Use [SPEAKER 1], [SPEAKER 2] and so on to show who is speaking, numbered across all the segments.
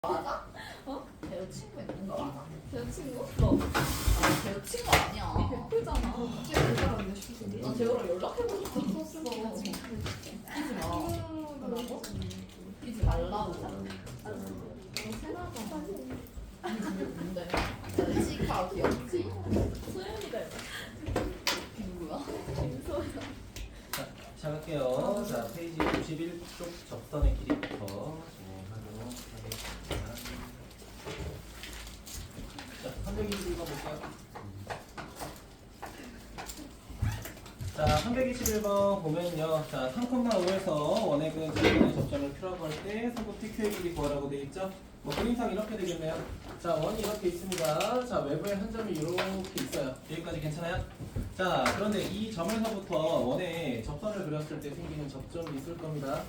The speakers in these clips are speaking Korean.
[SPEAKER 1] 맞아? 어? 제 친구 있는 거 맞아?
[SPEAKER 2] 제 친구? 너.
[SPEAKER 1] 아니 제 친구 아니야.
[SPEAKER 2] 네 베프잖아.
[SPEAKER 1] 나 제호랑 연락해보고 싶었어.
[SPEAKER 2] 끼지
[SPEAKER 1] 끼지 마.
[SPEAKER 2] 뭐라고?
[SPEAKER 1] 끼지 말라고.
[SPEAKER 2] 세나가.
[SPEAKER 1] 그게 뭔데? 치카 귀엽지?
[SPEAKER 2] 소연이가
[SPEAKER 1] 누구야?
[SPEAKER 2] 김소연.
[SPEAKER 3] 자, 시작할게요. 자, 페이지 91쪽 접선의 길이부터 진행하도록 하겠습니다. 자, 321번 볼까요? 자, 321번 보면요. 자, 3,5에서 원액은 자기의 접점을 필요하고 할 때 선분 PQ의 길이 구하라고 되어 있죠? 뭐 그림상 이렇게 되겠네요. 자, 원이 이렇게 있습니다. 자, 외부에 한 점이 이렇게 있어요. 여기까지 괜찮아요? 자, 그런데 이 점에서부터 원에 접선을 그렸을 때 생기는 접점이 있을 겁니다.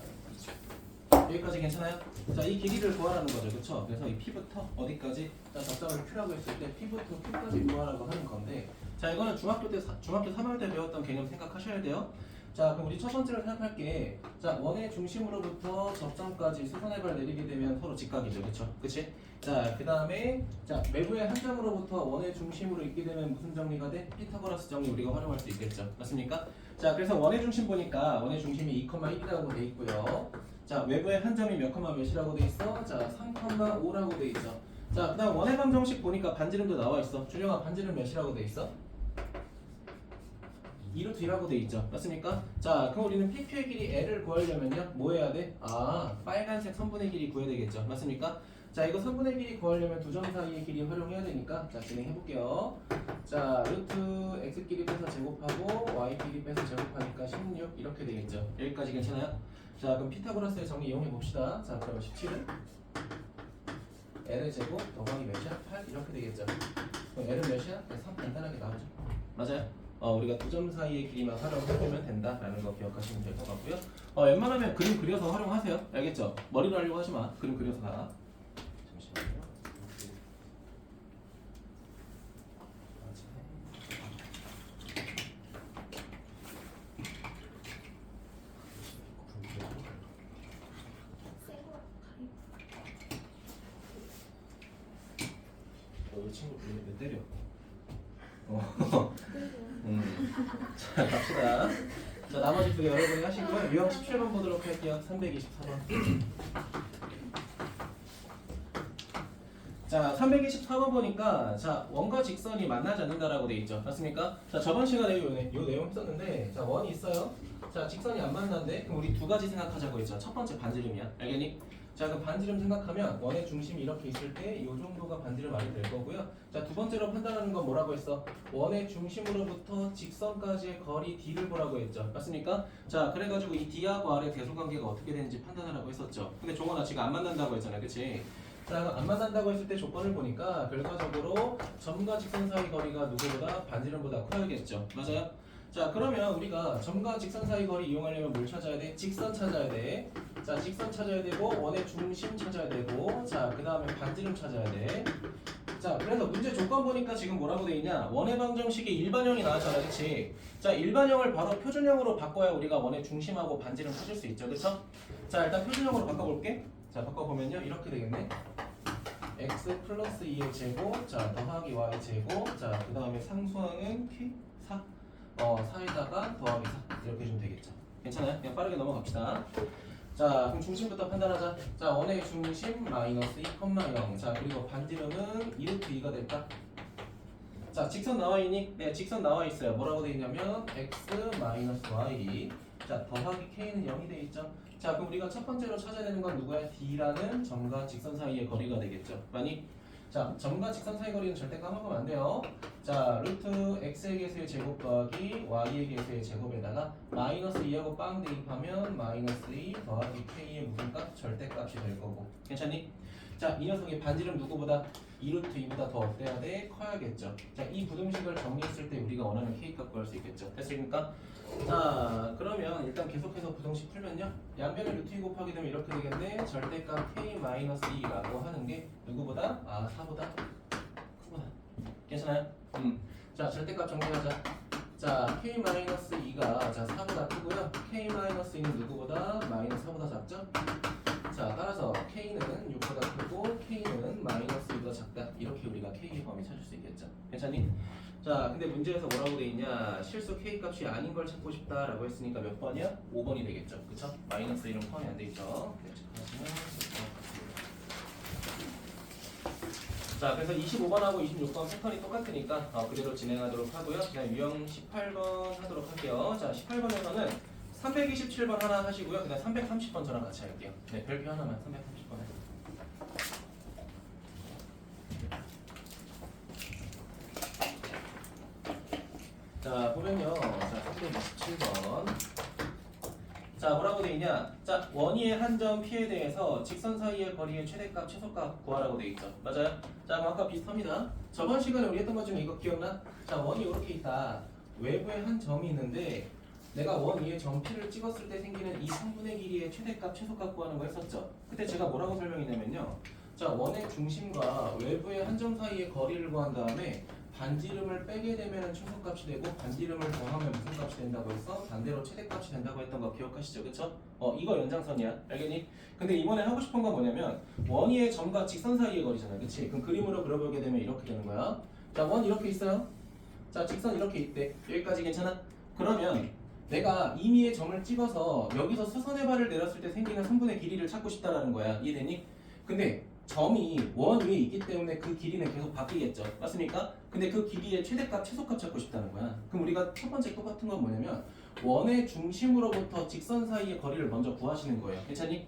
[SPEAKER 3] 여기까지 괜찮아요? 자, 이 길이를 구하라는 거죠. 그쵸? 그래서 이 P부터 어디까지? 자, 접점을 Q라고 했을 때 P부터 Q까지 구하라고 하는 건데, 자, 이거는 중학교 3학년 때 배웠던 개념 생각하셔야 돼요. 자, 그럼 우리 첫 번째로 생각할게. 자, 원의 중심으로부터 접점까지 수선의 발 내리게 되면 서로 직각이죠. 그쵸? 그치? 자, 그 다음에 자, 외부의 한 점으로부터 원의 중심으로 있게 되면 무슨 정리가 돼? 피타고라스 정리 우리가 활용할 수 있겠죠. 맞습니까? 자, 그래서 원의 중심 보니까 원의 중심이 2,1이라고 돼 있고요. 자, 외부의 한 점이 몇 컴마 몇이라고 돼 있어? 자, 3,5라고 돼 있죠. 자, 그 다음 원의 방정식 보니까 반지름도 나와 있어. 준영아, 반지름 몇이라고 돼 있어? 2루트 2라고 돼 있죠. 맞습니까? 자, 그럼 우리는 PQ의 길이 L을 구하려면요. 뭐 해야 돼? 아, 빨간색 선분의 길이 구해야 되겠죠. 맞습니까? 자, 이거 선분의 길이 구하려면 두 점 사이의 길이 활용해야 되니까 자, 진행해 볼게요. 자, 루트 x 길이 빼서 제곱하고 y 길이 빼서 제곱하니까 16 이렇게 되겠죠. 여기까지 괜찮아요? 자, 그럼 피타고라스의 정리 이용해 봅시다. 자, 그러면 17은 L의 제곱 더하기 몇이야? 8 이렇게 되겠죠. 그럼 L은 몇이야? 3 간단하게 나오죠. 맞아요? 우리가 두 점 사이의 길이만 활용해보면 된다라는 거 기억하시면 될 것 같고요. 웬만하면 그림 그려서 활용하세요. 알겠죠? 머리로 하려고 하지 마. 그림 그려서 가. 잠시만요. 우리 친구 왜 때려? 자, 갑시다. 자, 나머지 두 개 여러분이 하시고요. 유형 17번 보도록 할게요. 324번. 자, 324번 보니까 자, 원과 직선이 만나지 않는다라고 돼 있죠. 맞습니까? 자, 저번 시간에 요 내용 했었는데 자, 원이 있어요. 자, 직선이 안 만나는데 그럼 우리 두 가지 생각하자고 했죠. 첫 번째 반지름이야. 알겠니? 자, 그럼 반지름 생각하면 원의 중심이 이렇게 있을 때 이 정도가 반지름 알이 될 거고요. 자, 두 번째로 판단하는 건 뭐라고 했어? 원의 중심으로부터 직선까지의 거리 D를 보라고 했죠. 맞습니까? 자, 그래가지고 이 D하고 R의 대소관계가 어떻게 되는지 판단하라고 했었죠. 근데 종원아 지금 안 만난다고 했잖아. 그치? 자, 안 만난다고 했을 때 조건을 보니까 결과적으로 점과 직선 사이 거리가 누구보다 반지름보다 커야겠죠. 맞아요? 자, 그러면 우리가 점과 직선 사이 거리 이용하려면 뭘 찾아야 돼? 직선 찾아야 돼. 자, 직선 찾아야 되고 원의 중심 찾아야 되고 자, 그 다음에 반지름 찾아야 돼. 자, 그래서 문제 조건 보니까 지금 뭐라고 돼 있냐? 원의 방정식이 일반형이 나왔잖아. 그치? 자, 일반형을 바로 표준형으로 바꿔야 우리가 원의 중심하고 반지름 찾을 수 있죠. 그쵸? 자, 일단 표준형으로 바꿔볼게. 자, 바꿔보면요 이렇게 되겠네. x 플러스 2의 제곱 자, 더하기 y 제곱 자, 그 다음에 상수항은 q 4 4에다가 더하기 4 이렇게 해주면 되겠죠. 괜찮아요? 그냥 빠르게 넘어갑시다. 자, 그럼 중심부터 판단하자. 자, 원의 중심 마이너스 2, 0. 자, 그리고 반지름은 2루트 2가 될까? 자, 직선 나와있니? 네, 직선 나와있어요. 뭐라고 돼 있냐면 x 마이너스 y 자, 더하기 k는 0이 돼 있죠. 자, 그럼 우리가 첫 번째로 찾아야 되는 건 누구야? D라는 점과 직선 사이의 거리가 되겠죠. 많이? 자, 점과 직선 사이 거리는 절대 까먹으면 안 돼요. 자, 루트 x의 개수의 제곱 더하기 y의 개수의 제곱에다가 마이너스 2하고 빵 대입하면 마이너스 2 더하기 k의 무슨 값? 절대값이 될 거고. 괜찮니? 자, 이 녀석의 반지름 누구보다 2루트 2보다 더 어때야 돼? 커야겠죠. 자, 이 부등식을 정리했을 때 우리가 원하는 k값 구할 수 있겠죠. 됐습니까? 자, 그러면 일단 계속해서 부등식 풀면요. 양변을 루트 2 곱하게 되면 이렇게 되겠네. 절대값 k-2라고 하는 게 누구보다? 4보다 크구나. 괜찮아요? 자, 절대값 정리하자. 자, k-2가 자 4보다 크고요. k-2는 누구보다 마이너스 4보다 작죠? 자, 따라서 k는 6보다 크고 괜찮니? 자, 근데 문제에서 뭐라고 돼 있냐? 실수 k 값이 아닌 걸 찾고 싶다라고 했으니까 몇 번이야? 5번이 되겠죠. 그쵸? 마이너스 1은 포함이 안 돼 있죠. 네, 자, 그래서 25번하고 26번 패턴이 똑같으니까 그대로 진행하도록 하고요. 그냥 유형 18번 하도록 할게요. 자, 18번에서는 327번 하나 하시고요. 그다음 330번 저랑 같이 할게요. 네, 별표 하나만 330번 해요. 자, 보면요. 자, 327번. 자, 뭐라고 돼 있냐? 자, 원위의 한 점 P에 대해서 직선 사이의 거리의 최대값, 최소값 구하라고 돼 있죠. 맞아요? 자, 그럼 아까 비슷합니다. 저번 시간에 우리 했던 것 중에 이거 기억나? 자, 원이 이렇게 있다. 외부에 한 점이 있는데 내가 원 위에 점 P를 찍었을 때 생기는 이 성분의 길이의 최대값, 최소값 구하는 거 했었죠. 그때 제가 뭐라고 설명했냐면요. 자, 원의 중심과 외부의 한 점 사이의 거리를 구한 다음에 반지름을 빼게 되면 최소값이 되고 반지름을 더하면 무슨 값이 된다고 해서 반대로 최대값이 된다고 했던 거 기억하시죠? 그쵸? 이거 연장선이야. 알겠니? 근데 이번에 하고 싶은 건 뭐냐면 원위의 점과 직선 사이의 거리잖아. 그치? 그럼 그림으로 그려보게 되면 이렇게 되는 거야. 자, 원 이렇게 있어요. 자, 직선 이렇게 있대. 여기까지 괜찮아? 그러면 내가 임의의 점을 찍어서 여기서 수선의 발을 내렸을 때 생기는 선분의 길이를 찾고 싶다라는 거야. 이해되니? 근데 점이 원 위에 있기 때문에 그 길이는 계속 바뀌겠죠. 맞습니까? 근데 그 길이의 최대값, 최소값 찾고 싶다는 거야. 그럼 우리가 첫 번째 똑같은 건 뭐냐면 원의 중심으로부터 직선 사이의 거리를 먼저 구하시는 거예요. 괜찮니?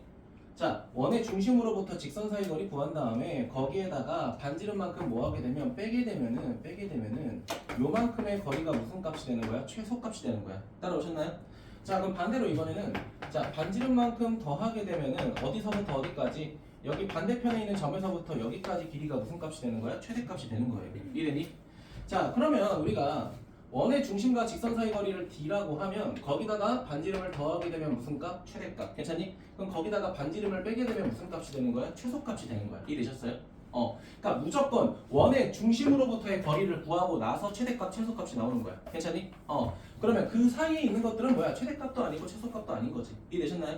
[SPEAKER 3] 자, 원의 중심으로부터 직선 사이 거리 구한 다음에 거기에다가 반지름만큼 뭐 하게 되면 빼게 되면은 요만큼의 거리가 무슨 값이 되는 거야? 최소값이 되는 거야. 따라오셨나요? 자, 그럼 반대로 이번에는 자, 반지름만큼 더하게 되면은 어디서부터 어디까지? 여기 반대편에 있는 점에서부터 여기까지 길이가 무슨 값이 되는 거야? 최대값이 되는 거예요. 이해되니? 자, 그러면 우리가 원의 중심과 직선 사이 거리를 D라고 하면 거기다가 반지름을 더하게 되면 무슨 값? 최대값. 괜찮니? 그럼 거기다가 반지름을 빼게 되면 무슨 값이 되는 거야? 최소값이 되는 거야. 이해되셨어요? 그러니까 무조건 원의 중심으로부터의 거리를 구하고 나서 최대값, 최소값이 나오는 거야. 괜찮니? 그러면 그 사이에 있는 것들은 뭐야? 최대값도 아니고 최소값도 아닌 거지. 이해되셨나요?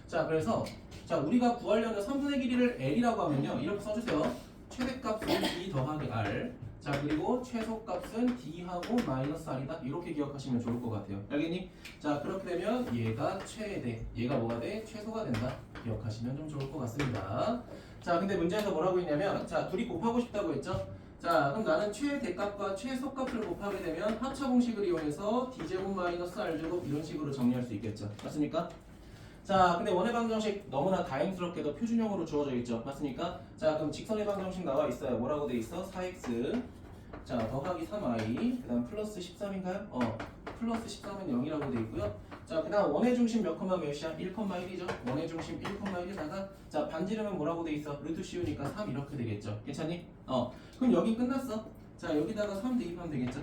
[SPEAKER 3] 자, 그래서 자, 우리가 구하려는 선분의 길이를 L이라고 하면요. 이렇게 써주세요. 최대값은 D 더하기 R. 자, 그리고 최소값은 D하고 마이너스 R이다. 이렇게 기억하시면 좋을 것 같아요. 알겠니? 자, 그렇게 되면 얘가 최대, 얘가 뭐가 돼? 최소가 된다. 기억하시면 좀 좋을 것 같습니다. 자, 근데 문제에서 뭐라고 했냐면 자, 둘이 곱하고 싶다고 했죠? 자, 그럼 나는 최대값과 최소값을 곱하게 되면 합차 공식을 이용해서 D제곱 마이너스 R제곱 이런 식으로 정리할 수 있겠죠. 맞습니까? 자, 근데 원의 방정식 너무나 다행스럽게도 표준형으로 주어져 있죠. 맞습니까? 자, 그럼 직선의 방정식 나와 있어요. 뭐라고 돼 있어? 4x 자, 더하기 3i 그 다음 플러스 13인가요? 플러스 13은 0이라고 돼 있고요. 자, 그 다음 원의 중심 몇 컴마 몇이야? 1,1이죠. 원의 중심 1,1에다가 자, 반지름은 뭐라고 돼 있어? 루트 씌우니까 3 이렇게 되겠죠. 괜찮니? 그럼 여기 끝났어. 자, 여기다가 3 대입하면 되겠죠.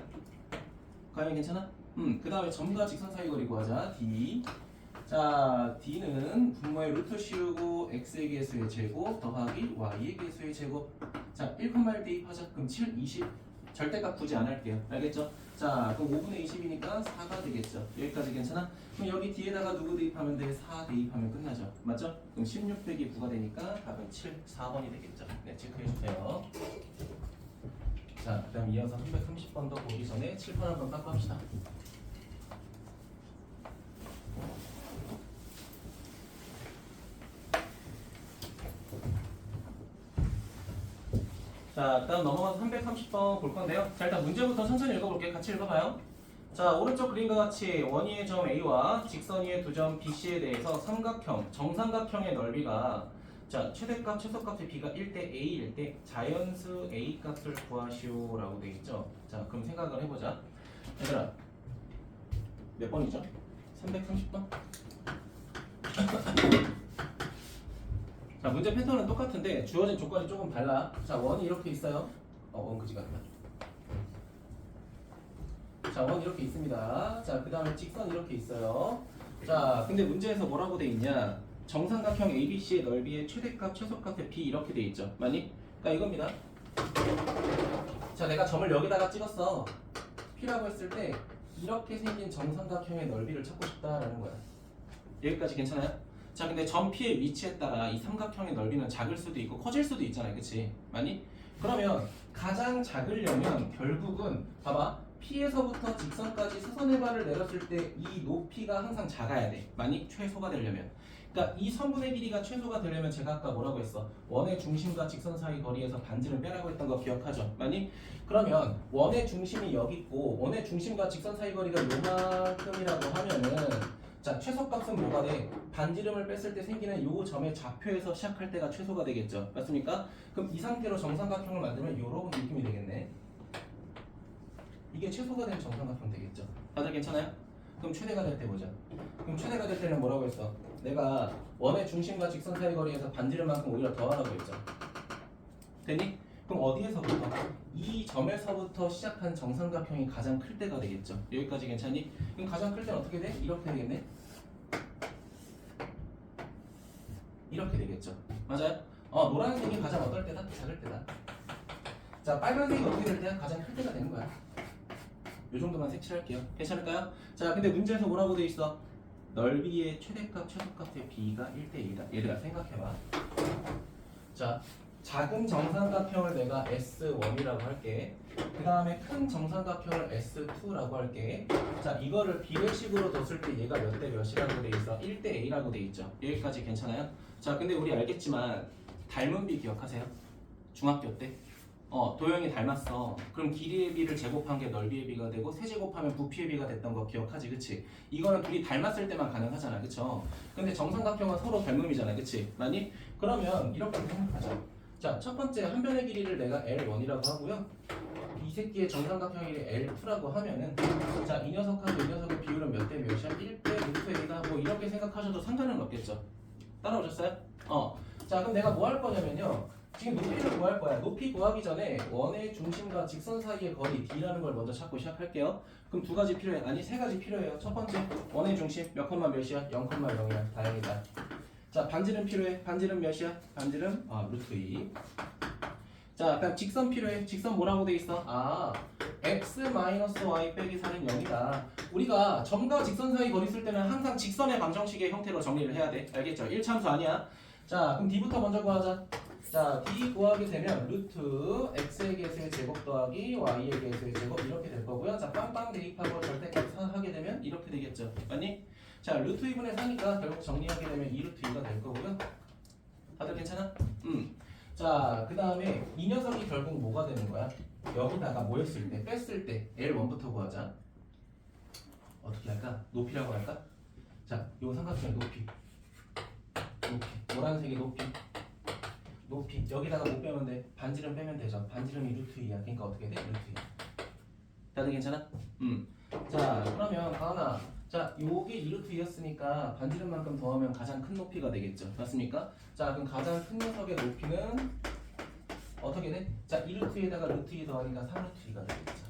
[SPEAKER 3] 과연 괜찮아? 그 다음에 점과 직선 사이 거리 구하자. D 자, D는 분모의 루트 씌우고 x의 개수의 제곱 더하기 y의 개수의 제곱. 자, 1,1 대입하자. 그럼 7, 20 절대값 굳이 안 할게요. 알겠죠? 자, 그럼 5분의 20이니까 4가 되겠죠. 여기까지 괜찮아? 그럼 여기 뒤에다가 누구 대입하면 돼? 4 대입하면 끝나죠. 맞죠? 그럼 16 빼기 9가 되니까 답은 7, 4번이 되겠죠. 네, 체크해주세요. 자, 그 다음 이어서 330번도 보기 전에 칠판 한번 닦고 합시다. 자, 그 다음 넘어가서 330번 볼 건데요. 자, 일단 문제부터 천천히 읽어볼게요. 같이 읽어봐요. 자, 오른쪽 그림과 같이 원위의 점 A와 직선 위의 두 점 BC에 대해서 삼각형, 정삼각형의 넓이가 자, 최대값, 최소값의 B가 1대 A일 때 자연수 A 값을 구하시오 라고 되어 있죠. 자, 그럼 생각을 해보자. 얘들아, 몇 번이죠? 330번? 자, 문제 패턴은 똑같은데 주어진 조건이 조금 달라. 자, 원이 이렇게 있어요. 원 그지 같다. 자, 원 이렇게 있습니다. 자, 그 다음에 직선 이렇게 있어요. 자, 근데 문제에서 뭐라고 돼 있냐? 정삼각형 ABC의 넓이의 최대값, 최소값의 B 이렇게 돼 있죠. 맞니? 그러니까 이겁니다. 자, 내가 점을 여기다가 찍었어. P라고 했을 때 이렇게 생긴 정삼각형의 넓이를 찾고 싶다라는 거야. 여기까지 괜찮아요? 자, 근데 점 P의 위치에 따라 이 삼각형의 넓이는 작을 수도 있고 커질 수도 있잖아요, 그치? 많이? 그러면 가장 작으려면 결국은 봐봐, P에서부터 직선까지 수선의 발을 내렸을 때 이 높이가 항상 작아야 돼. 많이? 최소가 되려면. 그러니까 이 선분의 길이가 최소가 되려면 제가 아까 뭐라고 했어? 원의 중심과 직선 사이 거리에서 반지름 빼라고 했던 거 기억하죠? 많이? 그러면 원의 중심이 여기 있고 원의 중심과 직선 사이 거리가 요만큼이라고 하면은 자, 최소값은 뭐가 돼? 반지름을 뺐을 때 생기는 요 점의 좌표에서 시작할 때가 최소가 되겠죠? 맞습니까? 그럼 이 상태로 정삼각형을 만들면 요런 느낌이 되겠네. 이게 최소가 된 정삼각형 되겠죠? 다들 괜찮아요? 그럼 최대가 될 때 보자. 그럼 최대가 될 때는 뭐라고 했어? 내가 원의 중심과 직선 사이 거리에서 반지름만큼 오히려 더하라고 했죠. 됐니? 그럼 어디에서부터? 이 점에서부터 시작한 정삼각형이 가장 클 때가 되겠죠. 여기까지 괜찮니? 그럼 가장 클 때는 어떻게 돼? 이렇게 되겠네? 이렇게 되겠죠. 맞아요? 노란색이 가장 어떨 때다? 작을 때다. 자, 빨간색이 어떻게 될 때야? 가장 클 때가 되는 거야. 이 정도만 색칠할게요. 괜찮을까요? 자, 근데 문제에서 뭐라고 돼 있어? 넓이의 최대값, 최소값의 비가 1대1이다. 얘들아 생각해봐. 자, 작은 정삼각형을 내가 S1이라고 할게. 그 다음에 큰 정삼각형을 S2라고 할게. 자, 이거를 비례식으로 뒀을 때 얘가 몇 대 몇이라고 돼 있어? 1대1이라고 돼 있죠. 여기까지 괜찮아요? 자, 근데 우리 알겠지만 닮은 비 기억하세요? 중학교 때? 도형이 닮았어. 그럼 길이의 비를 제곱한 게 넓이의 비가 되고 세제곱하면 부피의 비가 됐던 거 기억하지, 그치? 이거는 둘이 닮았을 때만 가능하잖아, 그쵸? 근데 정삼각형은 서로 닮음이잖아, 그치? 많이? 그러면 이렇게 생각하자. 자, 첫 번째 한 변의 길이를 내가 L1이라고 하고요. 이 새끼의 정삼각형이 L2라고 하면은 자, 이 녀석하고 이 녀석의 비율은 몇 대 몇이야? 1대 루트 A다. 뭐 이렇게 생각하셔도 상관은 없겠죠. 따라오셨어요? 자, 그럼 내가 뭐 할 거냐면요. 지금 높이를 구할 거야. 높이 구하기 전에 원의 중심과 직선 사이의 거리 D라는 걸 먼저 찾고 시작할게요. 그럼 두 가지 필요해. 아니 세 가지 필요해요. 첫 번째 원의 중심 몇 콤마 몇이야? 0,0이야. 다행이다. 자, 반지름 필요해. 반지름 몇이야? 반지름 루트 2. 자, 그럼 직선 필요해. 직선 뭐라고 돼 있어? x-y 빼기 4는 0이다. 우리가 점과 직선 사이 거리 쓸 때는 항상 직선의 방정식의 형태로 정리를 해야 돼. 알겠죠? 1참수 아니야. 자, 그럼 D부터 먼저 구하자. 자, D 구하게 되면 루트 x의 개수의 제곱 더하기 y의 개수의 제곱 이렇게 될 거고요. 자, 빵빵 대입하고 절대값 하게 되면 이렇게 되겠죠. 맞니? 자, 루트 2분의 4니까 결국 정리하게 되면 2루트 2가 될 거고요. 다들 괜찮아? 자, 그 다음에 이 녀석이 결국 뭐가 되는 거야? 여기다가 뭐였을 때? 뺐을 때 L1부터 구하자. 어떻게 할까? 높이라고 할까? 자, 요 삼각형의 높이. 노란색의 높이. 여기다가 못 빼면 돼. 반지름 빼면 되죠. 반지름이 루트 2야. 그러니까 어떻게 돼? 루트 2. 다들 괜찮아? 자, 그러면 가은아. 자, 요게 2루트 2였으니까 반지름만큼 더하면 가장 큰 높이가 되겠죠. 맞습니까? 자, 그럼 가장 큰 녀석의 높이는 어떻게 돼? 자, 2루트 2에다가 루트 2 더하니까 3루트 2가 되겠죠.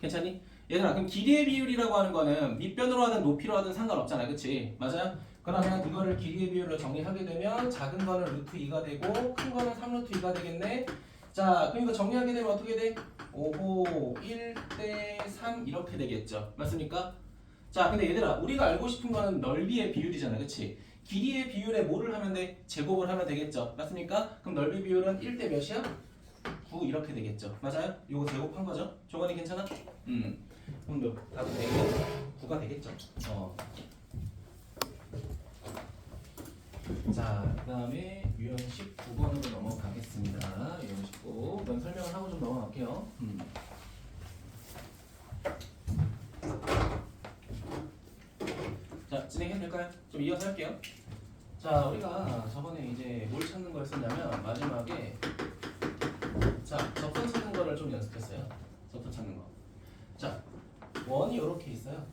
[SPEAKER 3] 괜찮니? 얘들아, 그럼 길이의 비율이라고 하는 거는 밑변으로 하든 높이로 하든 상관없잖아. 그치? 맞아요? 그러면 이거를 길이의 비율로 정리하게 되면 작은 거는 루트 2가 되고 큰 거는 3루트 2가 되겠네. 자, 그럼 이거 정리하게 되면 어떻게 돼? 5호 1대 3 이렇게 되겠죠. 맞습니까? 자, 근데 얘들아, 우리가 알고 싶은 거는 넓이의 비율이잖아. 그치? 길이의 비율에 뭐를 하면 돼? 제곱을 하면 되겠죠. 맞습니까? 그럼 넓이 비율은 1대 몇이야? 9 이렇게 되겠죠. 맞아요? 요거 제곱한 거죠? 조건이 괜찮아? 그럼 몇? 답은 9가 되겠죠. 자, 그 다음에 유형 19번으로 넘어가겠습니다. 유형 19. 이건 설명을 하고 좀 넘어갈게요. 자, 진행해도 될까요? 좀 이어서 할게요. 자, 우리가 저번에 이제 뭘 찾는 거였었냐면 마지막에 자, 접선 찾는 거를 좀 연습했어요. 접선 찾는 거. 자, 원이 이렇게 있어요.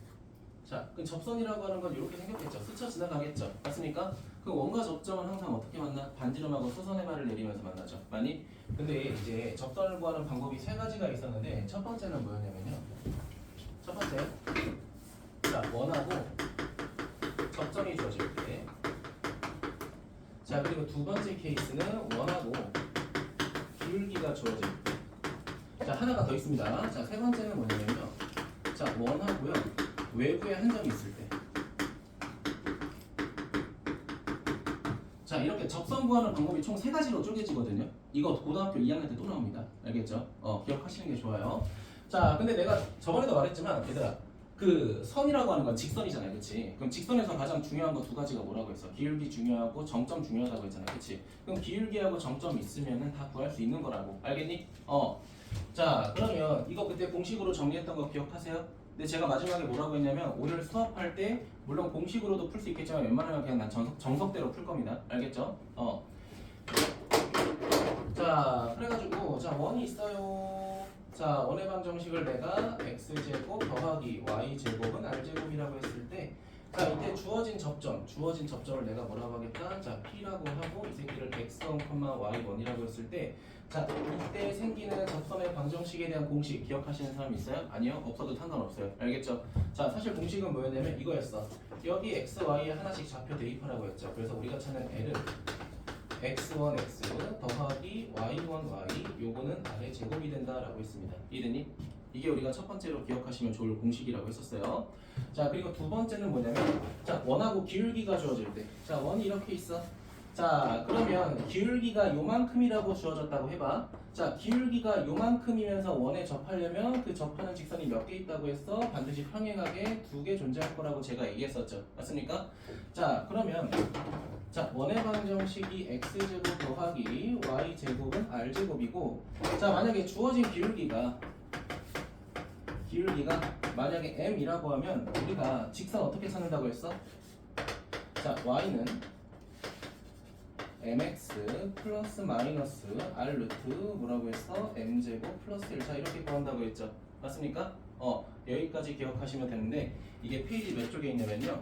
[SPEAKER 3] 자, 그 접선이라고 하는 건 이렇게 생겼겠죠. 스쳐 지나가겠죠. 맞습니까? 그 원과 접점은 항상 어떻게 만나? 반지름하고 수선의 발을 내리면서 만나죠. 많이? 근데 이제 접선을 구하는 방법이 세 가지가 있었는데 첫 번째는 뭐였냐면요. 첫 번째, 자, 원하고 접점이 주어질 때. 자, 그리고 두 번째 케이스는 원하고 기울기가 주어질 때. 자, 하나가 더 있습니다. 자, 세 번째는 뭐냐면요. 자, 원하고요. 외부에 한 점이 있을 때. 이렇게 접선 구하는 방법이 총 3가지로 쪼개지거든요. 이거 고등학교 2학년 때 또 나옵니다. 알겠죠? 기억하시는 게 좋아요. 자, 근데 내가 저번에도 말했지만 얘들아, 그 선이라고 하는 건 직선이잖아요, 그렇지? 그럼 직선에서 가장 중요한 거 2가지가 뭐라고 했어? 기울기 중요하고 정점 중요하다고 했잖아, 그렇지? 그럼 기울기하고 정점 있으면은 다 구할 수 있는 거라고, 알겠니? 자, 그러면 이거 그때 공식으로 정리했던 거 기억하세요? 근데 제가 마지막에 뭐라고 했냐면 오늘 수업할 때 물론 공식으로도 풀 수 있겠지만 웬만하면 그냥 난 정석대로 풀 겁니다, 알겠죠? 자, 그래가지고 자 원이 있어요. 자, 원의 방정식을 내가 x제곱 더하기 y제곱은 r제곱이라고 했을 때, 자, 이때 주어진 접점을 내가 뭐라고 하겠다? 자, p라고 하고 이 새끼를 x1, y1이라고 했을 때, 자, 이때 생기는 접선의 방정식에 대한 공식 기억하시는 사람 있어요? 아니요? 없어도 상관없어요. 알겠죠? 자, 사실 공식은 뭐였냐면 이거였어. 여기 x, y에 하나씩 좌표 대입하라고 했죠. 그래서 우리가 찾는 l은 x1x 더하기 y1y 요거는 r의 제곱이 된다라고 했습니다. 이해됐니? 이게 우리가 첫 번째로 기억하시면 좋을 공식이라고 했었어요. 자, 그리고 두 번째는 뭐냐면 자, 원하고 기울기가 주어질 때, 자, 원이 이렇게 있어. 자, 그러면 기울기가 요만큼이라고 주어졌다고 해봐. 자, 기울기가 요만큼이면서 원에 접하려면 그 접하는 직선이 몇 개 있다고 했어? 반드시 평행하게 2개 존재할 거라고 제가 얘기했었죠. 맞습니까? 자, 그러면 자, 원의 방정식이 x제곱 더하기 y제곱은 r제곱이고, 자, 만약에 주어진 기울기가 만약에 m이라고 하면 우리가 직선 어떻게 찾는다고 했어? 자, y는 mx 플러스 마이너스 r 루트 뭐라고 했어? m제곱 플러스 1. 자, 이렇게 구한다고 했죠. 맞습니까? 여기까지 기억하시면 되는데 이게 페이지 몇 쪽에 있냐면요.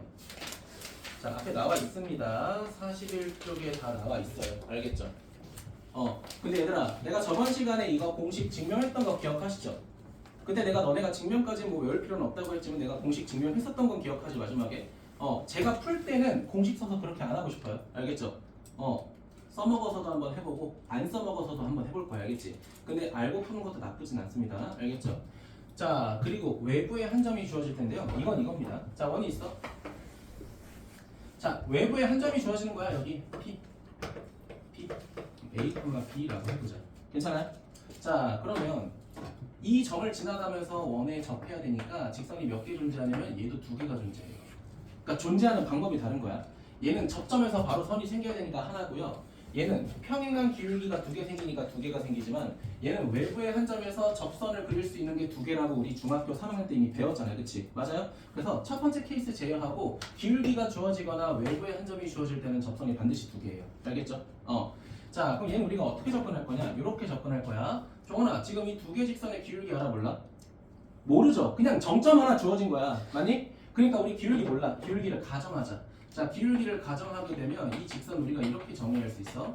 [SPEAKER 3] 자, 앞에 나와 있습니다. 41쪽에 다 나와 있어요. 알겠죠? 근데 얘들아, 내가 저번 시간에 이거 공식 증명했던 거 기억하시죠? 그때 내가 너네가 증명까지 뭐 외울 필요는 없다고 했지만 내가 공식 증명했었던 건 기억하지 마지막에. 제가 풀 때는 공식 써서 그렇게 안 하고 싶어요. 알겠죠? 써먹어서도 한번 해보고 안 써먹어서도 한번 해볼 거야. 알겠지? 근데 알고 푸는 것도 나쁘진 않습니다. 알겠죠? 자, 그리고 외부에 한 점이 주어질 텐데요. 이건 이겁니다. 자, 원이 있어. 자, 외부에 한 점이 주어지는 거야. 여기 P A, B라고 해보자. 괜찮아요? 자, 그러면 이 점을 지나가면서 원에 접해야 되니까 직선이 몇 개 존재하냐면 얘도 2개가 존재해요. 그러니까 존재하는 방법이 다른 거야. 얘는 접점에서 바로 선이 생겨야 되니까 하나고요. 얘는 평행한 기울기가 2개 생기니까 2개가 생기지만 얘는 외부의 한 점에서 접선을 그릴 수 있는 게 2개라고 우리 중학교 3학년 때 이미 배웠잖아요. 그치? 맞아요? 그래서 첫 번째 케이스 제외하고 기울기가 주어지거나 외부의 한 점이 주어질 때는 접선이 반드시 2개예요. 알겠죠? 자, 그럼 얘는 우리가 어떻게 접근할 거냐? 이렇게 접근할 거야. 종훈아, 지금 이 2개 직선의 기울기 알아볼라? 모르죠? 그냥 정점 하나 주어진 거야. 맞니? 그러니까 우리 기울기 몰라. 기울기를 가정하자. 자, 기울기를 가정하게 되면 이 직선 우리가 이렇게 정의할 수 있어.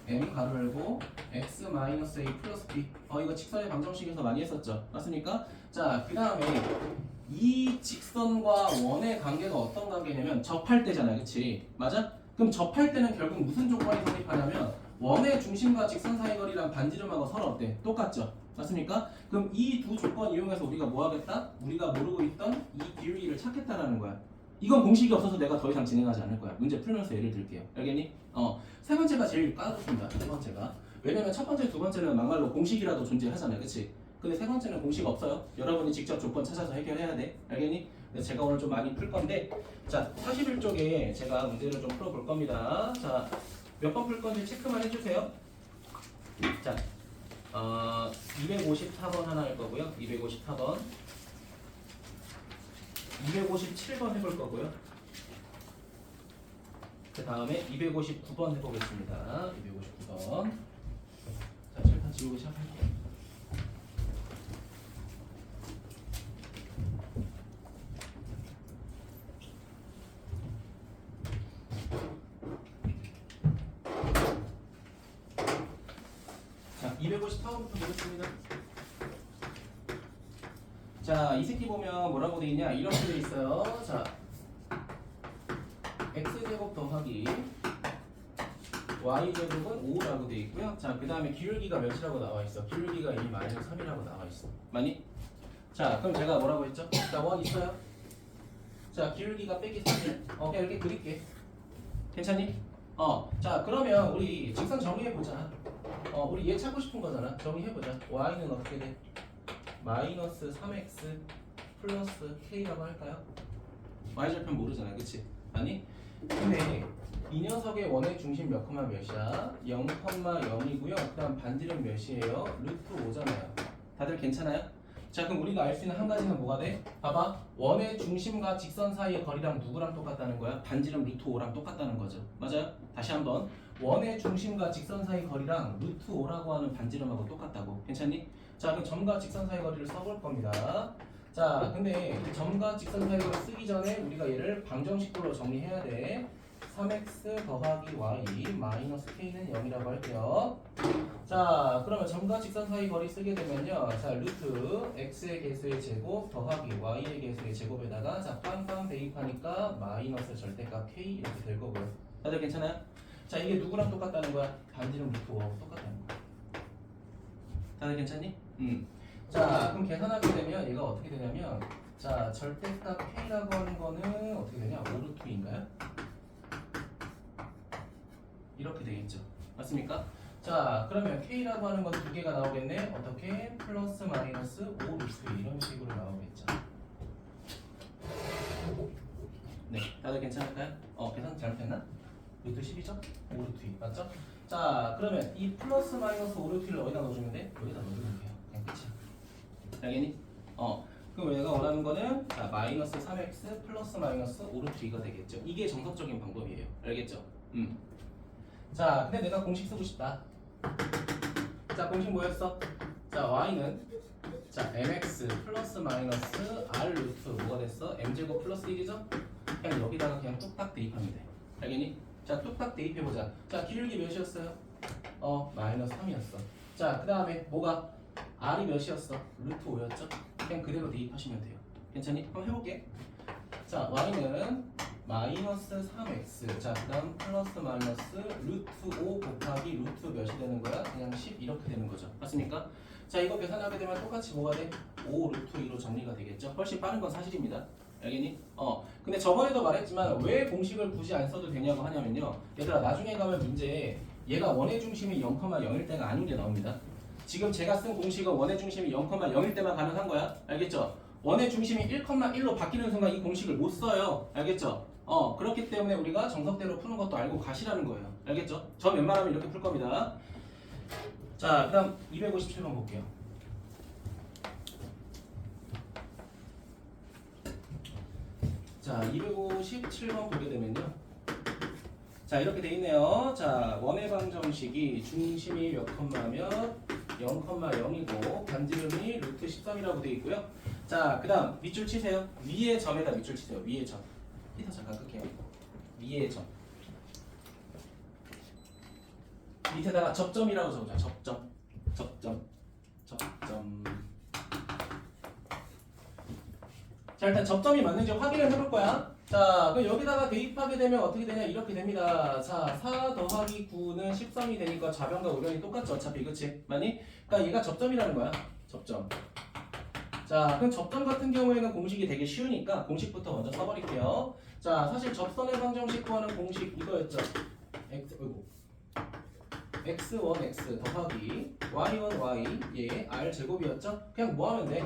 [SPEAKER 3] m 가로 열고 x 마이너스 a 플러스 b. 이거 직선의 방정식에서 많이 했었죠. 맞습니까? 자, 그 다음에 이 직선과 원의 관계가 어떤 관계냐면 접할 때잖아. 그치? 맞아? 그럼 접할 때는 결국 무슨 조건이 성립하냐면 원의 중심과 직선 사이 거리랑 반지름하고 서로 어때? 똑같죠? 맞습니까? 그럼 이 두 조건 이용해서 우리가 뭐 하겠다? 우리가 모르고 있던 이 기울기를 찾겠다라는 거야. 이건 공식이 없어서 내가 더 이상 진행하지 않을 거야. 문제 풀면서 예를 들게요. 알겠니? 세 번째가 제일 까다롭습니다. 세 번째가. 왜냐면 첫 번째, 두 번째는 막말로 공식이라도 존재하잖아요. 그치? 근데 세 번째는 공식 없어요. 여러분이 직접 조건 찾아서 해결해야 돼. 알겠니? 그래서 제가 오늘 좀 많이 풀 건데, 자, 41쪽에 제가 문제를 좀 풀어볼 겁니다. 자, 몇 번 풀 건지 체크만 해주세요. 자, 254번 하나 할 거고요. 254번. 257번 해볼 거고요. 그 다음에 259번 해보겠습니다. 259번. 자, 칠판 지우고 시작할게요. 자, 254번부터 보겠습니다. 자, 이 새끼 보면 뭐라고 돼 있냐? 이렇게 돼 있어요. 자, x제곱 더하기 y제곱은 5라고 돼 있고요. 자, 그 다음에 기울기가 몇이라고 나와 있어? 기울기가 이미 마이너스 3이라고 나와 있어. 맞니? 자, 그럼 제가 뭐라고 했죠? 자, 원 있어요? 자, 기울기가 빼기 3을 그냥 이렇게 그릴게. 괜찮니? 자 그러면 우리 직선 정의해보자. 우리 얘 찾고 싶은 거잖아. 정의해보자. y는 어떻게 돼? 마이너스 3x 플러스 k라고 할까요? y절편 모르잖아, 그치? 아니? 근데 이 녀석의 원의 중심 몇 콤마 몇이야? 0,0이고요. 그 다음 반지름 몇이에요? 루트 5잖아요. 다들 괜찮아요? 자 그럼 우리가 알 수 있는 한 가지는 뭐가 돼? 봐봐. 원의 중심과 직선 사이의 거리랑 누구랑 똑같다는 거야? 반지름 루트 5랑 똑같다는 거죠. 맞아요? 다시 한번. 원의 중심과 직선 사이 거리랑 루트 5라고 하는 반지름하고 똑같다고. 괜찮니? 자 그럼 점과 직선 사이 거리를 써볼 겁니다. 자 근데 점과 직선 사이 거리 쓰기 전에 우리가 얘를 방정식으로 정리해야 돼. 3x 더하기 y 마이너스 k는 0이라고 할게요. 자 그러면 점과 직선 사이 거리 쓰게 되면요. 자 루트 x의 개수의 제곱 더하기 y의 개수의 제곱에다가 자 빵빵 대입하니까 마이너스 절대값 k 이렇게 될 거고요. 다들 괜찮아요? 자 이게 누구랑 똑같다는 거야? 반지름 루트 5하고 똑같다는 거야. 다들 괜찮니? 자 그럼 계산하게 되면 얘가 어떻게 되냐면 자 절대값 k라고 하는 거는 어떻게 되냐? 5루트인가요? 이렇게 되겠죠. 맞습니까? 자 그러면 k라고 하는 건 두 개가 나오겠네. 어떻게? 플러스 마이너스 5루트 이런 식으로 나오겠죠. 네, 다들 괜찮을까요? 계산 잘못했나? 루트 10이죠? 5루트 2 맞죠? 자 그러면 이 플러스 마이너스 5루트를 어디다 넣어주면 돼? 여기다 넣어주면 돼요. 그냥 끝이야. 알겠니? 그럼 얘가 원하는 거는 자 마이너스 3x 플러스 마이너스 5루트 2가 되겠죠. 이게 정석적인 방법이에요. 알겠죠? 자 근데 내가 공식 쓰고 싶다. 자 공식 뭐였어? 자 y는 자 mx 플러스 마이너스 r 루트 뭐가 됐어? m제곱 플러스 1이죠? 그냥 여기다가 그냥 뚝딱 대입하면 돼. 알겠니? 자 뚝딱 대입해보자. 자 기울기 몇이었어요? 마이너스 3이었어. 자 그 다음에 뭐가? r이 몇이었어? 루트 5였죠? 그냥 그대로 대입하시면 돼요. 괜찮니? 한번 해볼게. 자 y는 마이너스 3x 자 그다음 플러스 마이너스 루트 5 곱하기 루트 몇이 되는 거야? 그냥 10 이렇게 되는 거죠. 맞습니까? 자 이거 계산하게 되면 똑같이 뭐가 돼? 5 루트 2로 정리가 되겠죠. 훨씬 빠른 건 사실입니다. 알겠니? 근데 저번에도 말했지만 왜 공식을 굳이 안 써도 되냐고 하냐면요. 얘들아 나중에 가면 문제에 얘가 원의 중심이 0,0일 때가 아닌 게 나옵니다. 지금 제가 쓴 공식은 원의 중심이 0,0일 때만 가능한 거야. 알겠죠? 원의 중심이 1,1로 바뀌는 순간 이 공식을 못 써요. 알겠죠? 그렇기 때문에 우리가 정석대로 푸는 것도 알고 가시라는 거예요. 알겠죠? 저 웬만하면 이렇게 풀 겁니다. 자, 그 다음 257번 볼게요. 자, 257번 보게 되면요. 자, 이렇게 돼 있네요. 자, 원의 방정식이 중심이 몇 컴마 몇 0,0이고 반지름이 루트 13이라고 돼 있고요. 자, 그 다음 밑줄 치세요. 위의 점에다 밑줄 치세요. 위의 점. 히터 잠깐 끌게요. 위의 점. 밑에다가 접점이라고 적자. 접점. 자, 일단 접점이 맞는지 확인을 해볼 거야. 자, 그럼 여기다가 대입하게 되면 어떻게 되냐? 이렇게 됩니다. 자, 4 더하기 9는 13이 되니까 좌변과 우변이 똑같죠. 어차피 그치? 맞니? 그러니까 얘가 접점이라는 거야. 접점. 자, 그럼 접점 같은 경우에는 공식이 되게 쉬우니까 공식부터 먼저 써버릴게요. 자, 사실 접선의 방정식 구하는 공식 이거였죠. x1x 더하기 y1 y 얘 r 제곱이었죠? 그냥 뭐 하면 돼?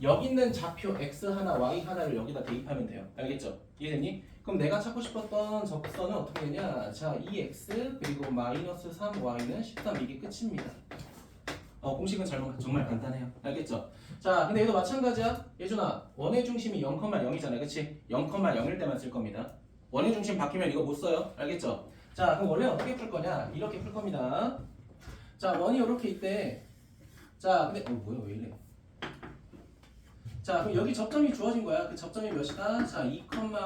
[SPEAKER 3] 여기 있는 좌표 x 하나 y 하나를 여기다 대입하면 돼요. 알겠죠? 이해됐니? 그럼 내가 찾고 싶었던 접선은 어떻게 되냐? 자, 2x 그리고 마이너스 3y는 13 이게 끝입니다. 공식은 정말 간단해요. 알겠죠? 자, 근데 얘도 마찬가지야. 예준아, 원의 중심이 0,0이잖아. 그치? 0,0일 때만 쓸 겁니다. 원의 중심 바뀌면 이거 못 써요. 알겠죠? 자, 그럼 원래 어떻게 풀 거냐? 이렇게 풀 겁니다. 자, 원이 이렇게 있대. 자, 근데 뭐야 왜 이래? 자, 그럼 여기 접점이 주어진 거야. 그 접점이 몇이다? 자, 2,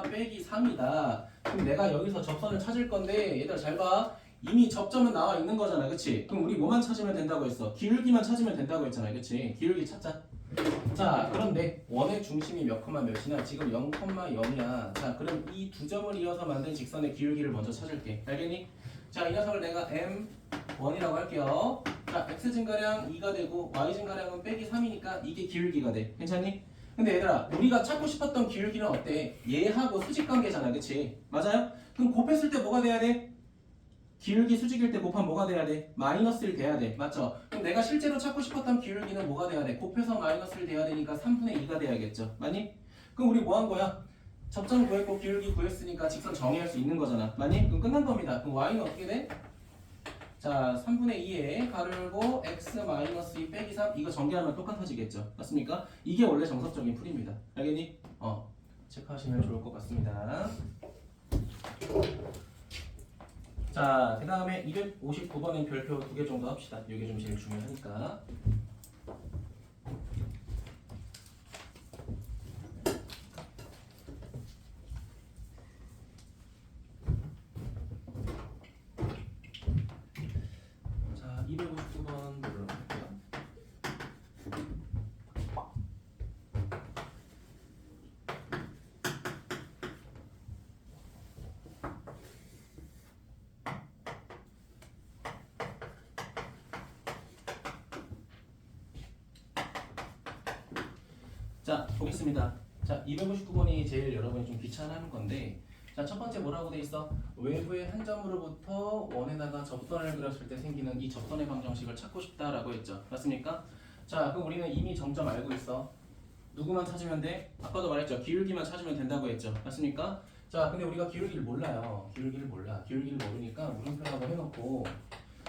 [SPEAKER 3] 빼기 3이다. 그럼 내가 여기서 접선을 찾을 건데 얘들아 잘 봐. 이미 접점은 나와 있는 거잖아. 그치? 그럼 우리 뭐만 찾으면 된다고 했어? 기울기만 찾으면 된다고 했잖아. 그치? 기울기 찾자. 자, 그런데 원의 중심이 몇 콤마 몇이냐? 지금 0,0이야. 자, 그럼 이 두 점을 이어서 만든 직선의 기울기를 먼저 찾을게. 알겠니? 자, 이 녀석을 내가 M1이라고 할게요. 자, X 증가량 2가 되고 Y 증가량은 빼기 3이니까 이게 기울기가 돼. 괜찮니? 근데 얘들아, 우리가 찾고 싶었던 기울기는 어때? 얘하고 수직관계잖아. 그치? 맞아요? 그럼 곱했을 때 뭐가 돼야 돼? 기울기 수직일 때 곱하면 뭐가 돼야 돼? 마이너스 1 돼야 돼. 맞죠? 그럼 내가 실제로 찾고 싶었던 기울기는 뭐가 돼야 돼? 곱해서 마이너스 1 돼야 되니까 3분의 2가 돼야겠죠. 맞니? 그럼 우리 뭐 한 거야? 접점 구했고 기울기 구했으니까 직선 정의할 수 있는 거잖아. 맞니? 그럼 끝난 겁니다. 그럼 y는 어떻게 돼? 자, 3분의 2에 가로 열고 x 마이너스 2 빼기 3 이거 전개하면 똑같아지겠죠. 맞습니까? 이게 원래 정석적인 풀입니다. 알겠니? 체크하시면 좋을 것 같습니다. 자, 그 다음에 259번은 별표 2개 정도 합시다. 이게 좀 제일 중요하니까. 자, 259번 눌러볼게요. 자, 보겠습니다. 자, 259번이 제일 여러분이 좀 귀찮아하는 건데, 자, 첫 번째 뭐라고 돼 있어? 외부의 한 점으로부터 원에다가 접선을 그렸을 때 생기는 이 접선의 방정식을 찾고 싶다라고 했죠. 맞습니까? 자, 그럼 우리는 이미 정점 알고 있어. 누구만 찾으면 돼? 아까도 말했죠. 기울기만 찾으면 된다고 했죠. 맞습니까? 자, 근데 우리가 기울기를 몰라요. 기울기를 몰라. 기울기를 모르니까 물음표라고 해놓고,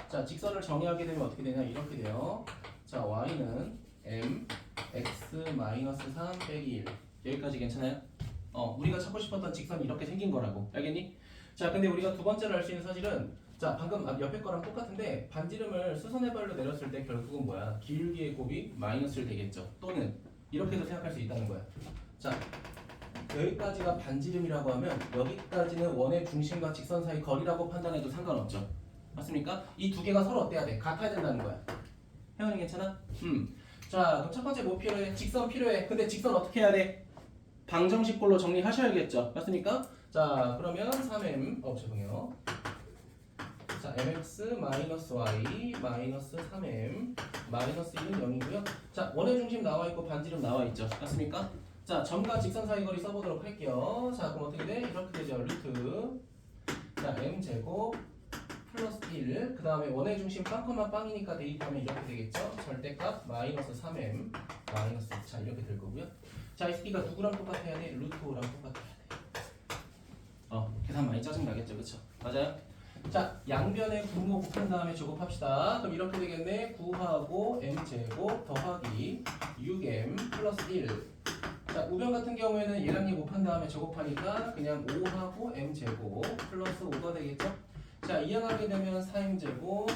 [SPEAKER 3] 자, 직선을 정의하게 되면 어떻게 되냐? 이렇게 돼요. 자, y는 m x-3 빼기 1 여기까지 괜찮아요? 우리가 찾고 싶었던 직선이 이렇게 생긴 거라고. 알겠니? 자, 근데 우리가 두 번째로 알 수 있는 사실은, 자, 방금 옆에 거랑 똑같은데 반지름을 수선의 발로 내렸을 때 결국은 뭐야? 기울기의 곱이 마이너스를 되겠죠. 또는 이렇게도 생각할 수 있다는 거야. 자, 여기까지가 반지름이라고 하면 여기까지는 원의 중심과 직선 사이 거리라고 판단해도 상관없죠. 맞습니까? 이 두 개가 서로 어때야 돼? 같아야 된다는 거야. 혜원이 괜찮아? 자, 그럼 첫 번째 뭐 필요해? 직선 필요해. 근데 직선 어떻게 해야 돼? 방정식꼴로 정리하셔야겠죠. 맞습니까? 자, 그러면 3m, 죄송해요. 자, mx 마이너스 y 마이너스 3m 마이너스 1은 0이고요. 자, 원의 중심 나와 있고 반지름 나와 있죠. 맞습니까? 자, 점과 직선 사이 거리 써보도록 할게요. 자, 그럼 어떻게 돼? 이렇게 되죠. 루트. 자, m 제곱 플러스 1. 그 다음에 원의 중심 빵, 빵이니까 대입하면 이렇게 되겠죠. 절대값 마이너스 3m 마이너스 2. 자, 이렇게 될 거고요. 자, 이 새끼가 누구랑 똑같아야 돼? 루트 5랑 똑같아야 돼. 계산 많이 짜증나겠죠. 그쵸? 맞아요? 자, 양변에 분모 곱한 다음에 제곱합시다. 그럼 이렇게 되겠네. 9하고 m제곱 더하기 6m 플러스 1. 자, 우변 같은 경우에는 얘랑 얘 곱한 다음에 제곱하니까 그냥 5하고 m제곱 플러스 5가 되겠죠? 자, 이항하게 되면 4m제곱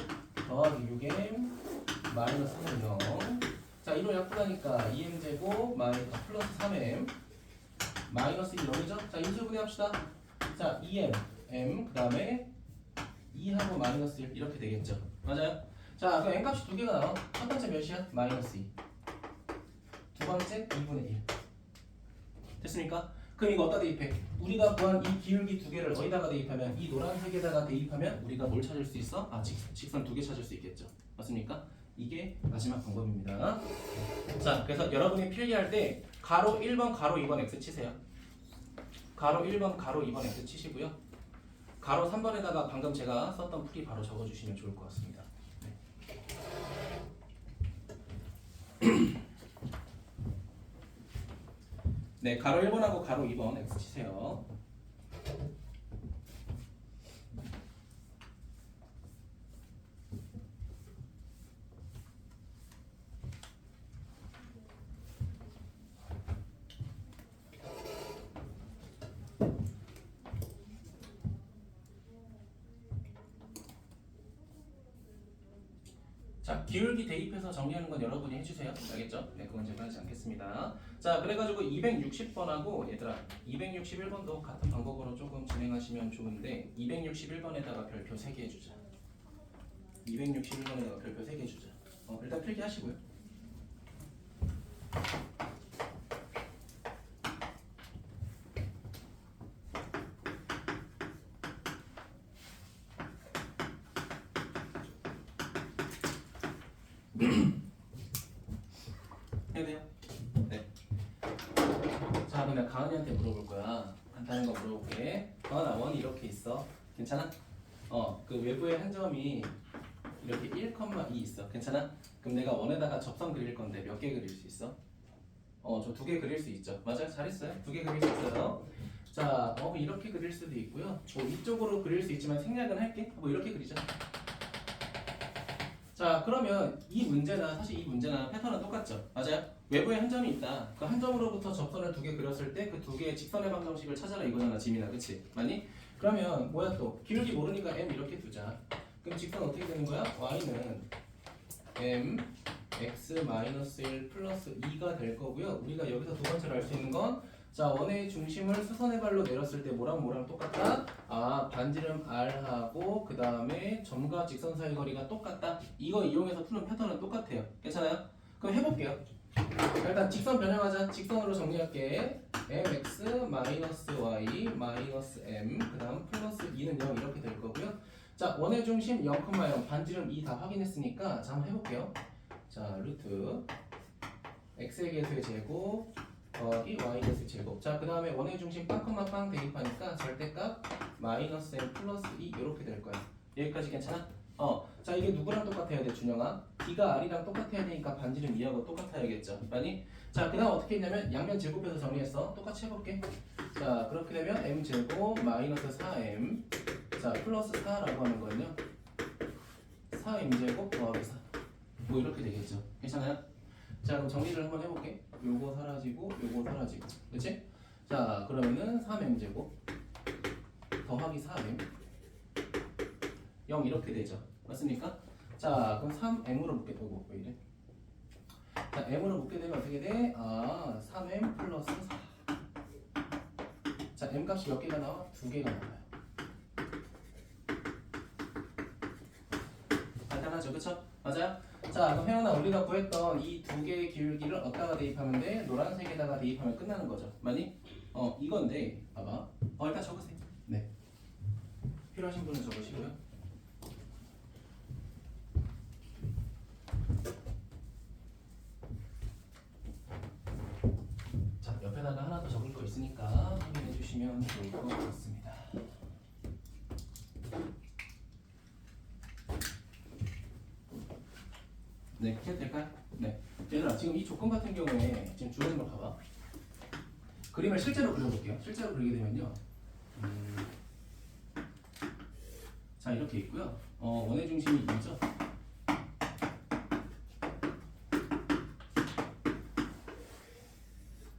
[SPEAKER 3] 더하기 6m 마이너스 3은 0. 자, 1로 약분하니까 2m제곱 마이너스 플러스 3m 마이너스 1 0이죠? 자, 인수분해 합시다. 자, 2m m 그 다음에 2하고 마이너스 1 이렇게 되겠죠. 맞아요? 자, 그럼 n값이 두 개가 나와. 첫 번째 몇이야? 마이너스 2. 두 번째 2분의 1. 됐습니까? 그럼 이거 어디다 대입해? 우리가 구한 이 기울기 두 개를 어디다가 대입하면 이 노란색에다가 대입하면 우리가 뭘 찾을 수 있어? 직선 두 개 찾을 수 있겠죠. 맞습니까? 이게 마지막 방법입니다. 자, 그래서 여러분이 필기할 때 가로 1번, 가로 2번 x 치세요. 가로 1번, 가로 2번 x 치시고요. 가로 3번에다가 방금 제가 썼던 풀이 바로 적어주시면 좋을 것 같습니다. 네, 가로 1번하고 가로 2번 x 치세요. 자, 기울기 대입해서 정리하는 건 여러분이 해주세요. 알겠죠? 네, 그건 제가 하지 않겠습니다. 자, 그래가지고 260번하고 얘들아 261번도 같은 방법으로 조금 진행하시면 좋은데 261번에다가 별표 3개 해주자. 261번에다가 별표 3개 해주자. 일단 필기하시고요. 해야 돼요? 네. 자, 그럼 내가 가은이한테 물어볼 거야. 간단한 거 물어볼게. 가은아, 원이 이렇게 있어. 괜찮아? 그 외부에 한 점이 이렇게 1,2 있어. 괜찮아? 그럼 내가 원에다가 접선 그릴 건데 몇 개 그릴 수 있어? 저 2개 그릴 수 있죠. 맞아요? 잘했어요. 2개 그릴 수 있어요. 자, 이렇게 그릴 수도 있고요. 이쪽으로 그릴 수 있지만 생략은 할게. 이렇게 그리자. 자, 그러면 이 문제나 사실 이 문제나 패턴은 똑같죠. 맞아요? 외부에 한 점이 있다. 그 한 점으로부터 접선을 2개 그렸을 때 그 2개의 직선의 방정식을 찾아라 이거잖아, 지민아. 그치? 맞니? 그러면 뭐야 또? 기울기 모르니까 m 이렇게 두자. 그럼 직선 어떻게 되는 거야? y는 m x-1 플러스 2가 될 거고요. 우리가 여기서 두 번째로 알 수 있는 건 자, 원의 중심을 수선의 발로 내렸을 때 뭐랑 똑같다? 반지름 r하고 그 다음에 점과 직선 사이 거리가 똑같다. 이거 이용해서 푸는 패턴은 똑같아요. 괜찮아요? 그럼 해볼게요. 일단 직선 변형하자. 직선으로 정리할게. mx y m 그 다음 플러스 2는 0 이렇게 될 거고요. 자, 원의 중심 0,0 반지름 2 다 확인했으니까 자, 한번 해볼게요. 자, 루트 x의 개수의 제곱 더하기 y 개수의 제곱. 자, 그 다음에 원의 중심 빵 대입하니까 절대값 마이너스 m 플러스 2 이렇게 될 거야. 여기까지 괜찮아? 자, 이게 누구랑 똑같아야 돼, 준영아? D가 R이랑 똑같아야 되니까 반지름 2하고 똑같아야겠죠. 맞니? 자, 그 다음 어떻게 했냐면 양변 제곱해서 정리했어. 똑같이 해볼게. 자, 그렇게 되면 m 제곱 마이너스 4m 자, 플러스 4라고 하는 거는요 4m 제곱 더하기 4 이렇게 되겠죠. 괜찮아요? 자, 그럼 정리를 한번 해볼게. 요거 사라지고 요거 사라지고 그치? 자, 그러면은 3m 제곱 더하기 4m 0 이렇게 되죠. 맞습니까? 자, 그럼 3m으로 묶게 되고 왜 이래? 자, m으로 묶게 되면 어떻게 돼? 3m 플러스 4 자, m 값이 몇 개가 나와? 2개가 나와요. 간단하죠, 그쵸? 맞아요? 자, 그럼 혜연아, 우리가 구했던 이 2개의 기울기를 어디다가 대입하면 돼? 노란색에다가 대입하면 끝나는 거죠. 맞니? 이건데 봐봐. 일단 적으세요. 네. 필요하신 분은 적으시고요. 자, 옆에다가 하나 더 적을 거 있으니까 확인해 주시면 좋을 것 같습니다. 네, 해도 될까요? 네. 얘들아, 지금 이 조건 같은 경우에 지금 주어진 거 봐봐. 그림을 실제로 그려볼게요. 실제로 그리게 되면요. 자, 이렇게 있고요. 원의 중심이 2죠.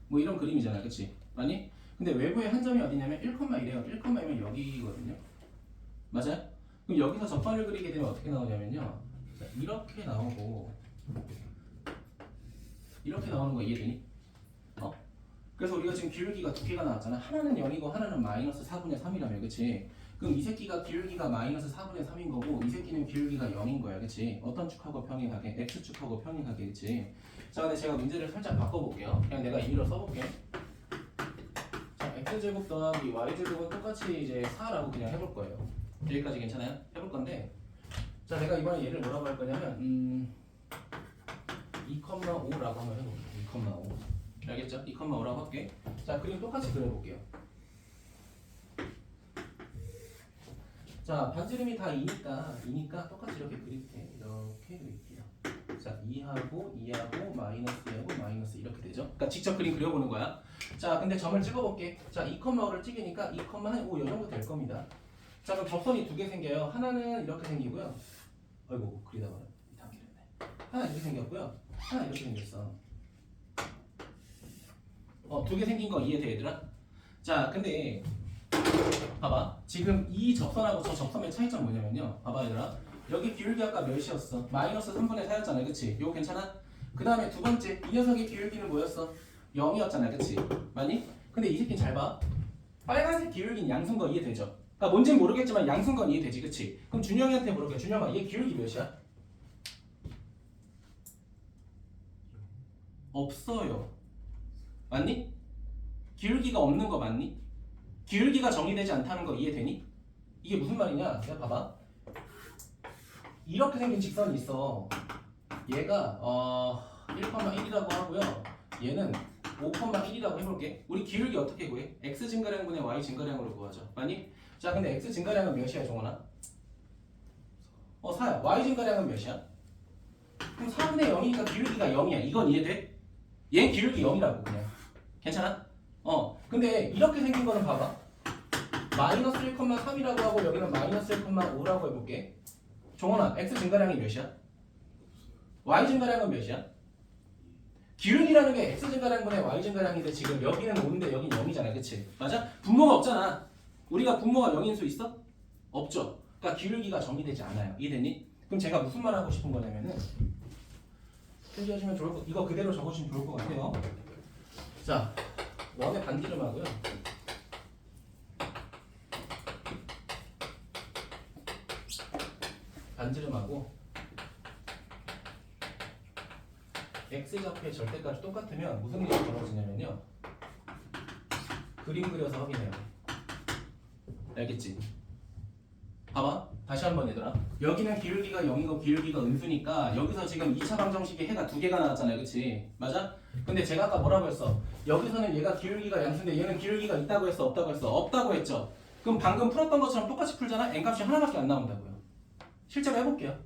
[SPEAKER 3] 뭐 이런 그림이잖아, 그치? 아니? 근데 외부에 한 점이 어디냐면 1,1이에요. 1,1이면 여기거든요. 맞아요? 그럼 여기서 접선을 그리게 되면 어떻게 나오냐면요. 자, 이렇게 나오고 이렇게 나오는 거 이해되니? 그래서 우리가 지금 기울기가 2개가 나왔잖아. 하나는 0이고 하나는 마이너스 4분의 3이라며, 그치? 그럼 이 새끼가 기울기가 마이너스 4분의 3인 거고 이 새끼는 기울기가 0인 거야, 그치? 어떤 축하고 평행하게? X축하고 평행하게, 그치? 자, 근데 제가 문제를 살짝 바꿔볼게요. 그냥 내가 임의로 써볼게. 자, X제곱 더하기 Y제곱은 똑같이 이제 4라고 그냥 해볼 거예요. 여기까지 괜찮아요? 해볼 건데 자, 내가 이번에 얘를 뭐라고 할 거냐면 2,5라고 한번 해볼게요. 2,5 알겠죠? 2,5라고 할게. 자, 그림 똑같이 그려볼게요. 자, 반지름이 다 2니까 똑같이 이렇게 그릴게. 이렇게 그릴게요. 자, 2하고 마이너스 이렇게 되죠? 그러니까 직접 그림 그려보는 거야. 자, 근데 점을 찍어볼게. 자, 2,5를 찍으니까 2,5 요 정도 될 겁니다. 자, 그럼 접선이 2개 생겨요. 하나는 이렇게 생기고요. 아이고, 그리다가 이상하게 됐네. 하나 이렇게 생겼고요. 하나 이렇게 생겼어. 2개 생긴 거 이해돼, 얘들아? 자, 근데 봐봐. 지금 이 접선하고 저 접선의 차이점 뭐냐면요. 봐봐, 얘들아. 여기 기울기 아까 몇이었어? 마이너스 3분의 4였잖아, 그치? 이거 괜찮아? 그 다음에 두 번째, 이 녀석의 기울기는 뭐였어? 0이었잖아, 그치? 맞니? 근데 이 새끼는 잘 봐. 빨간색 기울기는 양순거 이해되죠? 그러니까 뭔지는 모르겠지만 양순건 이해되지, 그치? 그럼 준영이한테 물어볼게. 준영아, 얘 기울기 몇이야? 없어요. 맞니? 기울기가 없는 거 맞니? 기울기가 정의되지 않다는 거 이해되니? 이게 무슨 말이냐? 내가 봐봐. 이렇게 생긴 직선이 있어. 얘가 1,1이라고 하고요. 얘는 5,1이라고 해볼게. 우리 기울기 어떻게 구해? x 증가량분의 y 증가량으로 구하죠. 맞니? 자, 근데 x 증가량은 몇이야, 종원아? 4야. y 증가량은 몇이야? 그럼 4분의 0이니까 기울기가 0이야. 이건 이해돼? 얘 기울기 0이라고 그냥. 괜찮아? 근데 이렇게 생긴 거는 봐봐. 마이너스 1,3이라고 하고 여기는 마이너스 1,5라고 해볼게. 종원아, x 증가량이 몇이야? y 증가량은 몇이야? 기울기라는 게 x 증가량분의 y 증가량인데 지금 여기는 5인데 여긴 0이잖아. 그치? 맞아? 분모가 없잖아. 우리가 분모가 0인수 있어? 없죠. 그러니까 기울기가 정의되지 않아요. 이해됐니? 그럼 제가 무슨 말 하고 싶은 거냐면은 표시하시면 좋을 거, 이거 그대로 적으시면 좋을 것 같아요. 자, 원의 반지름하고요. 반지름하고 x좌표의 절대값이 똑같으면 무슨 일이 벌어지냐면요. 그림 그려서 확인해요. 알겠지? 봐봐. 다시 한번 얘들아. 여기는 기울기가 0이고 기울기가 음수니까 여기서 지금 2차 방정식에 해가 두 개가 나왔잖아요. 그치? 맞아? 근데 제가 아까 뭐라고 했어? 여기서는 얘가 기울기가 양수인데 얘는 기울기가 있다고 했어? 없다고 했어? 없다고 했죠? 그럼 방금 풀었던 것처럼 똑같이 풀잖아? n값이 하나밖에 안 나온다고요. 실제로 해볼게요.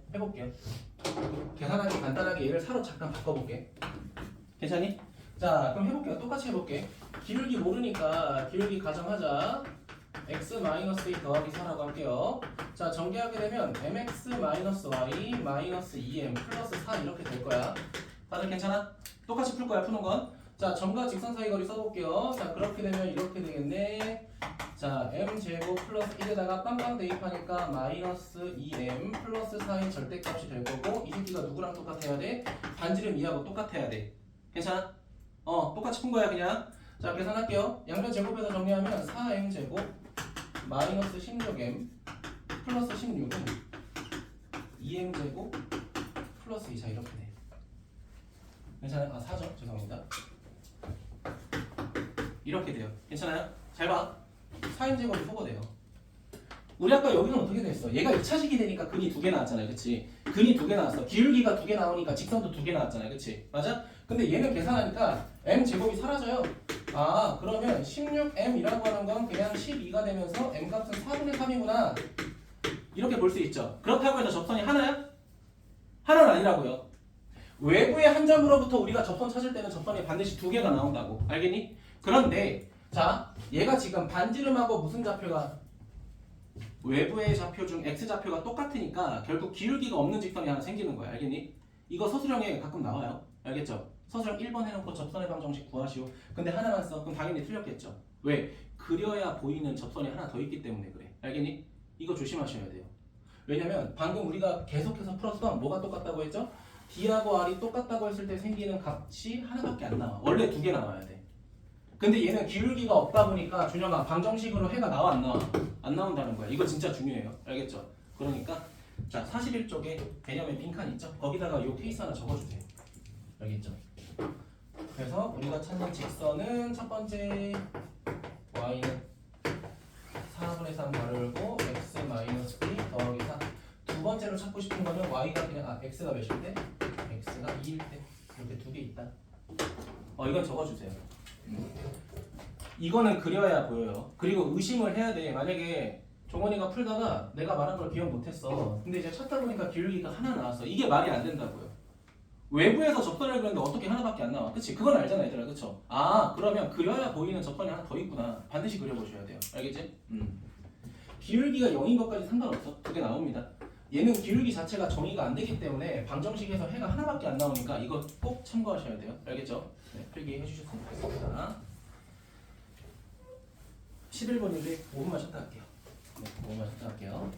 [SPEAKER 3] 계산하기 간단하게 얘를 사로 잠깐 바꿔볼게. 괜찮니? 자, 그럼 해볼게요. 똑같이 해볼게. 기울기 모르니까 기울기 가정하자. x-a 더하기 4라고 할게요. 자, 전개하게 되면 mx-y-2m 플러스 4 이렇게 될 거야. 다들 괜찮아? 똑같이 풀 거야, 푸는 건. 자, 점과 직선 사이 거리 써볼게요. 자, 그렇게 되면 이렇게 되겠네. 자, m제곱 플러스 1에다가 빵빵 대입하니까 마이너스 2m 플러스 4의 절대값이 될 거고 이 새끼가 누구랑 똑같아야 돼? 반지름 2하고 똑같아야 돼. 괜찮아? 똑같이 푼 거야 그냥. 자, 계산할게요. 양변 제곱해서 정리하면 4m제곱 마이너스 16m 플러스 16은 2m제곱 플러스 2자 이렇게 돼. 괜찮아요? 4죠? 죄송합니다. 이렇게 돼요. 괜찮아요? 잘 봐. 4m제곱이 소거돼요. 우리 아까 여기는 어떻게 됐어? 얘가 2차식이 되니까 근이 2개 나왔잖아요. 그치? 근이 2개 나왔어. 기울기가 2개 나오니까 직선도 2개 나왔잖아요. 그치? 맞아? 근데 얘는 계산하니까 m제곱이 사라져요. 그러면 16m이라고 하는 건 그냥 12가 되면서 m값은 4분의 3이구나. 이렇게 볼 수 있죠. 그렇다고 해서 접선이 하나야? 하나는 아니라고요. 외부의 한 점으로부터 우리가 접선 찾을 때는 접선이 반드시 2개가 나온다고. 알겠니? 그런데 자, 얘가 지금 반지름하고 무슨 좌표가 외부의 좌표 중 x좌표가 똑같으니까 결국 기울기가 없는 직선이 하나 생기는 거야. 알겠니? 이거 서술형에 가끔 나와요. 알겠죠? 서술형 1번 해놓고 접선의 방정식 구하시오. 근데 하나만 써. 그럼 당연히 틀렸겠죠. 왜? 그려야 보이는 접선이 하나 더 있기 때문에 그래. 알겠니? 이거 조심하셔야 돼요. 왜냐면 방금 우리가 계속해서 풀었던 뭐가 똑같다고 했죠? D하고 R이 똑같다고 했을 때 생기는 값이 하나밖에 안 나와. 원래 2개 나와야 돼. 근데 얘는 기울기가 없다 보니까 준영아 방정식으로 해가 나와 안 나와? 안 나온다는 거야. 이거 진짜 중요해요. 알겠죠? 그러니까 자 41쪽에 개념의 빈칸 있죠? 거기다가 요 케이스 하나 적어주세요. 알겠죠? 그래서 우리가 찾는 직선은 첫 번째 y는 4분의 3 가르고 x-b 더하기 4. 두 번째로 찾고 싶은 거는 y가 그냥 x가 몇일 때? x가 2일 때. 이렇게 두 개 있다. 이건 적어주세요. 이거는 그려야 보여요. 그리고 의심을 해야 돼. 만약에 종원이가 풀다가 내가 말한 걸 기억 못했어. 근데 이제 찾다 보니까 기울기가 하나 나왔어. 이게 말이 안 된다고요. 외부에서 접선을 그렸는데 어떻게 하나밖에 안 나와. 그치? 그건 알잖아 얘들아. 그쵸? 그러면 그려야 보이는 접선이 하나 더 있구나. 반드시 그려보셔야 돼요. 알겠지? 기울기가 0인 것까지 상관없어. 그게 나옵니다. 얘는 기울기 자체가 정의가 안 되기 때문에 방정식에서 해가 하나밖에 안 나오니까 이거 꼭 참고하셔야 돼요. 알겠죠? 네, 필기 해주셨으면 좋겠습니다. 11번인데 5분만 쉬었다 할게요. 네, 5분만 쉬었다 할게요.